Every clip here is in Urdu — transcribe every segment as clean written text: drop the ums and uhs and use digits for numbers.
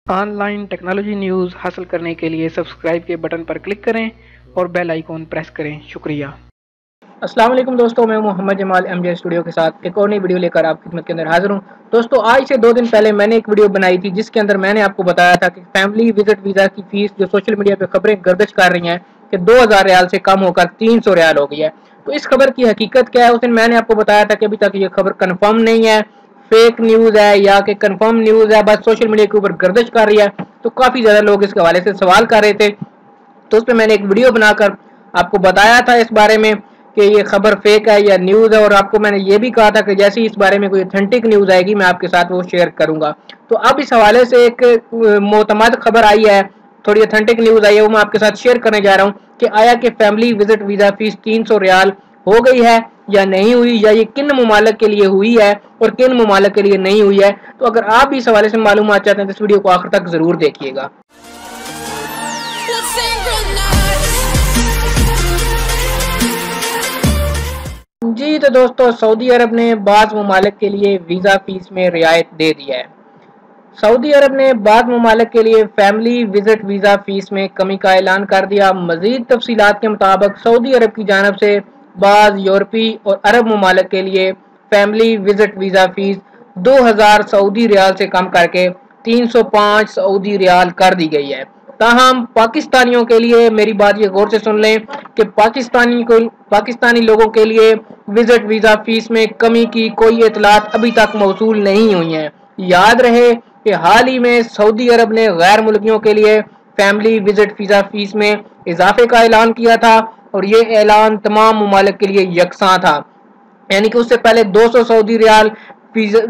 آن لائن ٹیکنالوجی نیوز حاصل کرنے کے لیے سبسکرائب کے بٹن پر کلک کریں اور بیل آئیکن پریس کریں۔ شکریہ۔ السلام علیکم دوستوں، میں محمد جمال ایم جے اسٹوڈیو کے ساتھ ایک اور نئی ویڈیو لے کر آپ کی خدمت کے اندر حاضر ہوں۔ دوستوں، آج سے 2 دن پہلے میں نے ایک ویڈیو بنائی تھی جس کے اندر میں نے آپ کو بتایا تھا کہ فیملی وزٹ ویزا کی فیس جو سوشل میڈیا پہ خبریں گردش کر رہی ہیں کہ 2000 ریال سے کم ہو کر 300 ریال ہو گئی ہے۔ تو اس خبر کی حقیقت کیا ہے؟ اس دن میں نے آپ کو بتایا تھا کہ ابھی تک یہ خبر کنفرم نہیں ہے، فیک نیوز ہے یا کہ کنفرم نیوز ہے، بس سوشل میڈیا کے اوپر گردش کر رہی ہے۔ تو کافی زیادہ لوگ اس کے حوالے سے سوال کر رہے تھے، تو اس پہ میں نے ایک ویڈیو بنا کر آپ کو بتایا تھا اس بارے میں کہ یہ خبر فیک ہے یا نیوز ہے، اور آپ کو میں نے یہ بھی کہا تھا کہ جیسے اس بارے میں کوئی اتھینٹک نیوز آئے گی میں آپ کے ساتھ وہ شیئر کروں گا۔ تو اب اس حوالے سے ایک معتمد خبر آئی ہے، تھوڑی اتھینٹک نیوز آئی ہے، وہ میں آپ کے ساتھ شیئر کرنے جا رہا ہوں کہ آیا کہ فیملی وزٹ ویزا فیس 300 ریال ہو گئی ہے یا نہیں ہوئی، یا یہ کن ممالک کے لیے ہوئی ہے اور کن ممالک کے لیے نہیں ہوئی ہے۔ تو اگر آپ بھی اس حوالے سے معلومات چاہتے ہیں تو اس ویڈیو کو آخر تک ضرور دیکھیے گا۔ جی تو دوستو، سعودی عرب نے بعض ممالک کے لیے ویزا فیس میں رعایت دے دی ہے۔ سعودی عرب نے بعض ممالک کے لیے فیملی وزٹ ویزا فیس میں کمی کا اعلان کر دیا۔ مزید تفصیلات کے مطابق سعودی عرب کی جانب سے بعض یورپی اور عرب ممالک کے لیے فیملی وزٹ ویزا فیس 2000 سعودی ریال سے کم کر کے 305 سعودی ریال کر دی گئی ہے۔ تاہم پاکستانیوں کے لیے میری بات یہ غور سے سن لیں کہ پاکستانی لوگوں کے لیے وزٹ ویزا فیس میں کمی کی کوئی اطلاعات ابھی تک موصول نہیں ہوئی ہیں۔ یاد رہے کہ حال ہی میں سعودی عرب نے غیر ملکیوں کے لیے فیملی وزٹ ویزا فیس میں اضافے کا اعلان کیا تھا، اور یہ اعلان تمام ممالک کے لیے یکساں تھا، یعنی کہ اس سے پہلے 200 سعودی ریال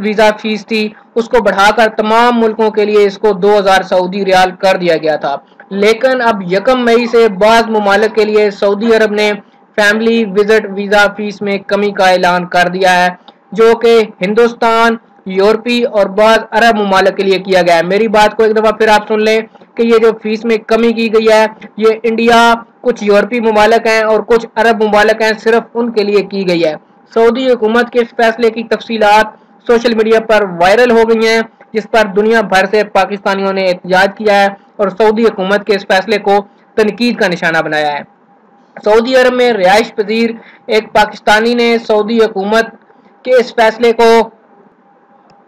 ویزا فیس تھی، اس کو بڑھا کر تمام ملکوں کے لیے اس کو 2000 سعودی ریال کر دیا گیا تھا۔ لیکن اب 1 مئی سے بعض ممالک کے لیے سعودی عرب نے فیملی وزٹ ویزا فیس میں کمی کا اعلان کر دیا ہے، جو کہ ہندوستان، یورپی اور بعض عرب ممالک کے لیے کیا گیا ہے۔ میری بات کو ایک دفعہ پھر آپ سن لیں کہ یہ جو فیس میں کمی کی گئی ہے یہ انڈیا، کچھ یورپی ممالک ہیں اور کچھ عرب ممالک ہیں، صرف ان کے لیے کی گئی ہے۔ سعودی حکومت کے اس فیصلے کی تفصیلات سوشل میڈیا پر وائرل ہو گئی ہیں، جس پر دنیا بھر سے پاکستانیوں نے احتجاج کیا ہے اور سعودی حکومت کے اس فیصلے کو تنقید کا نشانہ بنایا ہے۔ سعودی عرب میں رہائش پذیر ایک پاکستانی نے سعودی حکومت کے اس فیصلے کو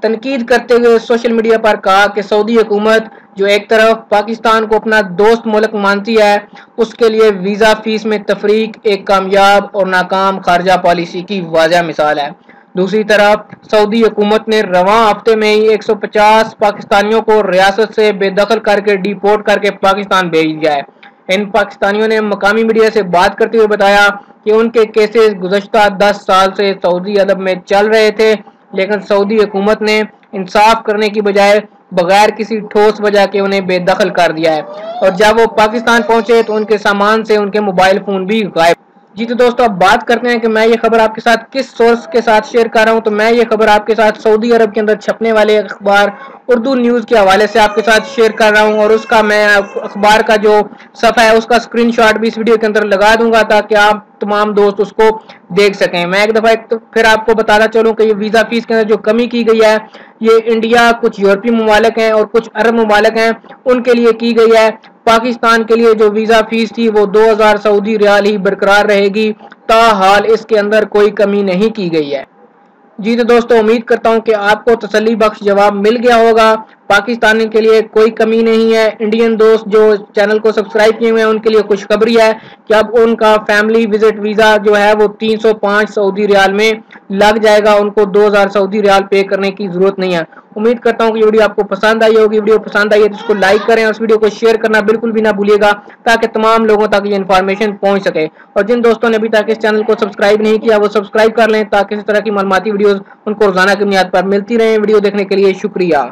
تنقید کرتے ہوئے سوشل میڈیا پر کہا کہ سعودی حکومت جو ایک طرف پاکستان کو اپنا دوست ملک مانتی ہے، اس کے لیے ویزا فیس میں تفریق ایک کامیاب اور ناکام خارجہ پالیسی کی واضح مثال ہے۔ دوسری طرف سعودی حکومت نے رواں ہفتے میں ہی 150 پاکستانیوں کو ریاست سے بے دخل کر کے ڈیپورٹ کر کے پاکستان بھیج دیا ہے۔ ان پاکستانیوں نے مقامی میڈیا سے بات کرتے ہوئے بتایا کہ ان کے کیسز گزشتہ 10 سال سے سعودی عرب میں چل رہے تھے، لیکن سعودی حکومت نے انصاف کرنے کی بجائے بغیر کسی ٹھوس وجہ کے انہیں بے دخل کر دیا ہے، اور جب وہ پاکستان پہنچے تو ان کے سامان سے ان کے موبائل فون بھی غائب۔ جی تو دوستو، اب بات کرتے ہیں کہ میں یہ خبر آپ کے ساتھ کس سورس کے ساتھ شیئر کر رہا ہوں۔ تو میں یہ خبر آپ کے ساتھ سعودی عرب کے اندر چھپنے والے اخبار اردو نیوز کے حوالے سے آپ کے ساتھ شیئر کر رہا ہوں، اور اس کا میں اخبار کا جو صفحہ ہے اس کا اسکرین شاٹ بھی اس ویڈیو کے اندر لگا دوں گا تاکہ آپ تمام دوست اس کو دیکھ سکیں۔ میں ایک دفعہ پھر آپ کو بتانا چلوں کہ یہ ویزا فیس کے اندر جو کمی کی گئی ہے یہ انڈیا، کچھ یورپی ممالک ہیں اور کچھ عرب ممالک ہیں، ان کے لیے کی گئی ہے۔ پاکستان کے لیے جو ویزا فیس تھی وہ 2000 سعودی ریال ہی برقرار رہے گی، تاحال اس کے اندر کوئی کمی نہیں کی گئی ہے۔ جی تو دوستو، امید کرتا ہوں کہ آپ کو تسلی بخش جواب مل گیا ہوگا۔ پاکستانی کے لیے کوئی کمی نہیں ہے۔ انڈین دوست جو چینل کو سبسکرائب کیے ہوئے ہیں ان کے لیے خوشخبری ہے کہ اب ان کا فیملی وزٹ ویزا جو ہے وہ 305 سعودی ریال میں لگ جائے گا، ان کو 2000 سعودی ریال پے کرنے کی ضرورت نہیں ہے۔ امید کرتا ہوں کہ یہ ویڈیو آپ کو پسند آئی ہوگی۔ ویڈیو پسند آئی ہے تو اس کو لائک کریں اور اس ویڈیو کو شیئر کرنا بالکل بھی نہ بھولیے گا تاکہ تمام لوگوں تک یہ انفارمیشن پہنچ سکے، اور جن دوستوں نے ابھی تک اس چینل کو سبسکرائب نہیں کیا وہ سبسکرائب کر لیں تاکہ اس طرح کی معلوماتی ویڈیوز ان کو روزانہ کی بنیاد پر ملتی رہیں۔ ویڈیو دیکھنے کے لیے شکریہ۔